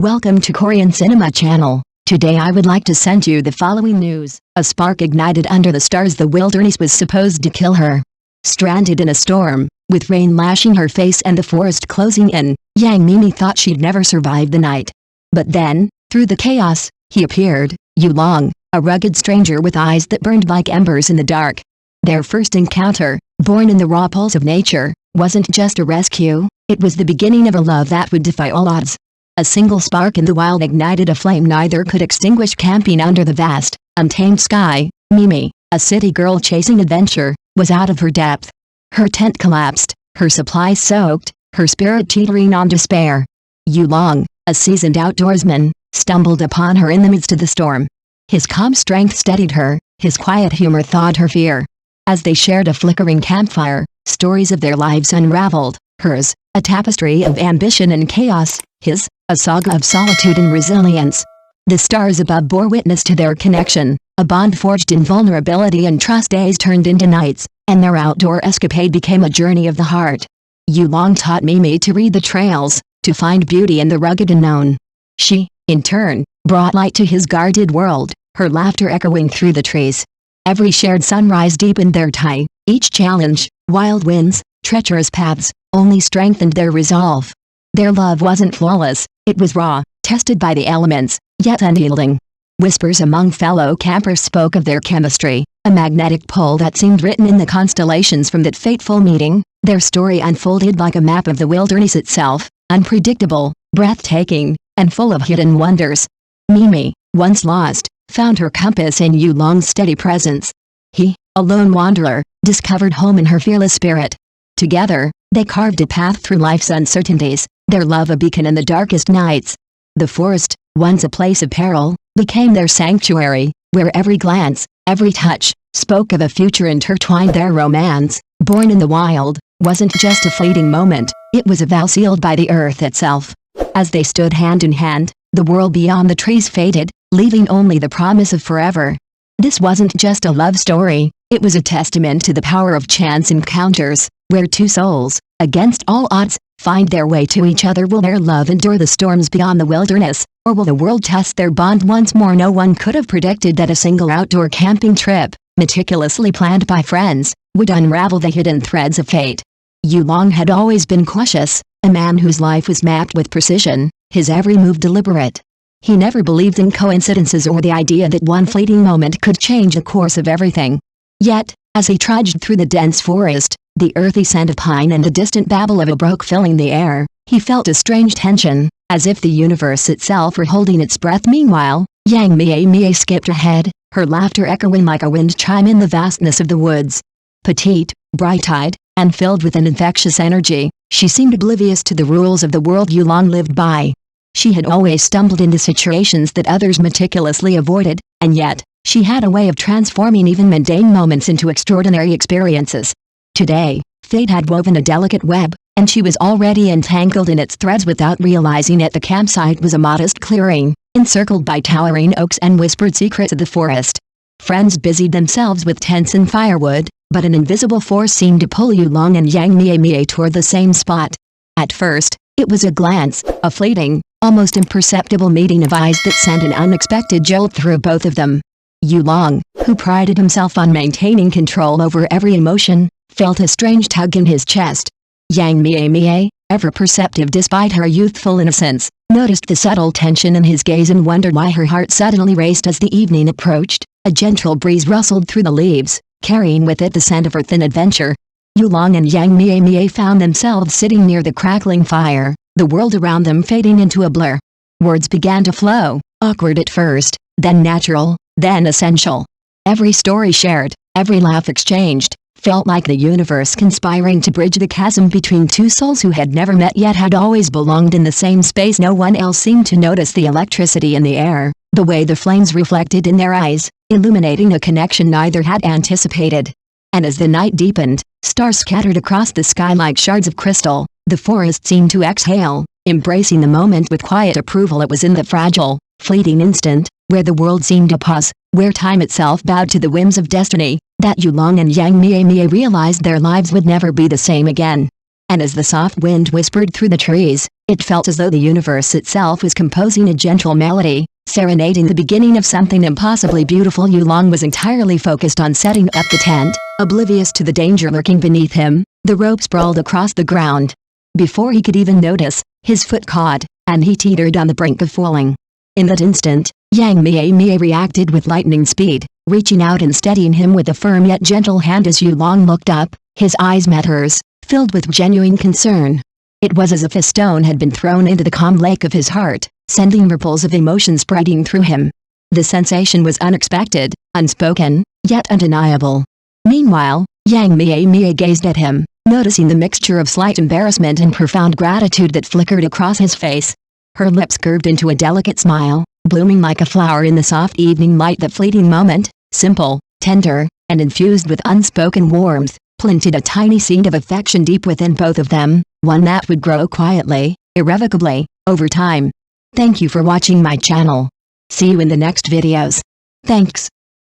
Welcome to Korean Cinema Channel. Today I would like to send you the following news. A spark ignited under the stars. The wilderness was supposed to kill her. Stranded in a storm, with rain lashing her face and the forest closing in, Meimei thought she'd never survive the night. But then, through the chaos, he appeared, Yulong, a rugged stranger with eyes that burned like embers in the dark. Their first encounter, born in the raw pulse of nature, wasn't just a rescue, it was the beginning of a love that would defy all odds. A single spark in the wild ignited a flame neither could extinguish. Camping under the vast, untamed sky, Meimei, a city girl chasing adventure, was out of her depth. Her tent collapsed, her supplies soaked, her spirit teetering on despair. Yulong, a seasoned outdoorsman, stumbled upon her in the midst of the storm. His calm strength steadied her, his quiet humor thawed her fear. As they shared a flickering campfire, stories of their lives unraveled, hers, a tapestry of ambition and chaos, his, a saga of solitude and resilience. The stars above bore witness to their connection, a bond forged in vulnerability and trust. Days turned into nights, and their outdoor escapade became a journey of the heart. Yulong taught Meimei to read the trails, to find beauty in the rugged unknown. She, in turn, brought light to his guarded world, her laughter echoing through the trees. Every shared sunrise deepened their tie, each challenge, wild winds, treacherous paths, only strengthened their resolve. Their love wasn't flawless, it was raw, tested by the elements, yet unyielding. Whispers among fellow campers spoke of their chemistry, a magnetic pull that seemed written in the constellations from that fateful meeting. Their story unfolded like a map of the wilderness itself, unpredictable, breathtaking, and full of hidden wonders. Meimei, once lost, found her compass in Yulong's steady presence. He, a lone wanderer, discovered home in her fearless spirit. Together, they carved a path through life's uncertainties, their love a beacon in the darkest nights. The forest, once a place of peril, became their sanctuary, where every glance, every touch, spoke of a future intertwined. Their romance, born in the wild, wasn't just a fleeting moment, it was a vow sealed by the earth itself. As they stood hand in hand, the world beyond the trees faded, leaving only the promise of forever. This wasn't just a love story, it was a testament to the power of chance encounters, where two souls, against all odds, find their way to each other. Will their love endure the storms beyond the wilderness, or will the world test their bond once more? No one could have predicted that a single outdoor camping trip, meticulously planned by friends, would unravel the hidden threads of fate. Yulong had always been cautious, a man whose life was mapped with precision, his every move deliberate. He never believed in coincidences or the idea that one fleeting moment could change the course of everything. Yet, as he trudged through the dense forest, the earthy scent of pine and the distant babble of a brook filling the air, he felt a strange tension, as if the universe itself were holding its breath. Meanwhile, Meimei skipped ahead, her laughter echoing like a wind chime in the vastness of the woods. Petite, bright-eyed, and filled with an infectious energy, she seemed oblivious to the rules of the world Yulong lived by. She had always stumbled into situations that others meticulously avoided, and yet, she had a way of transforming even mundane moments into extraordinary experiences. Today, fate had woven a delicate web, and she was already entangled in its threads without realizing it. The campsite was a modest clearing, encircled by towering oaks and whispered secrets of the forest. Friends busied themselves with tents and firewood, but an invisible force seemed to pull Yulong and Meimei toward the same spot. At first, it was a glance, a fleeting, almost imperceptible meeting of eyes that sent an unexpected jolt through both of them. Yulong, who prided himself on maintaining control over every emotion, felt a strange tug in his chest. Meimei, ever perceptive despite her youthful innocence, noticed the subtle tension in his gaze and wondered why her heart suddenly raced. As the evening approached, a gentle breeze rustled through the leaves, carrying with it the scent of earth and adventure. Yulong and Meimei found themselves sitting near the crackling fire, the world around them fading into a blur. Words began to flow, awkward at first, then natural, then essential. Every story shared, every laugh exchanged, felt like the universe conspiring to bridge the chasm between two souls who had never met yet had always belonged in the same space. No one else seemed to notice the electricity in the air, the way the flames reflected in their eyes, illuminating a connection neither had anticipated. And as the night deepened, stars scattered across the sky like shards of crystal, the forest seemed to exhale, embracing the moment with quiet approval. It was in the fragile, fleeting instant, where the world seemed to pause, where time itself bowed to the whims of destiny, that Yulong and Meimei realized their lives would never be the same again. and as the soft wind whispered through the trees, it felt as though the universe itself was composing a gentle melody, serenading the beginning of something impossibly beautiful. Yulong was entirely focused on setting up the tent, oblivious to the danger lurking beneath him. The rope sprawled across the ground. Before he could even notice, his foot caught, and he teetered on the brink of falling. In that instant, Meimei reacted with lightning speed, reaching out and steadying him with a firm yet gentle hand. As Yulong looked up, his eyes met hers, filled with genuine concern. It was as if a stone had been thrown into the calm lake of his heart, sending ripples of emotion spreading through him. The sensation was unexpected, unspoken, yet undeniable. Meanwhile, Meimei gazed at him, noticing the mixture of slight embarrassment and profound gratitude that flickered across his face. Her lips curved into a delicate smile, blooming like a flower in the soft evening light. That fleeting moment, simple, tender, and infused with unspoken warmth, planted a tiny seed of affection deep within both of them, one that would grow quietly, irrevocably, over time. Thank you for watching my channel. See you in the next videos. Thanks.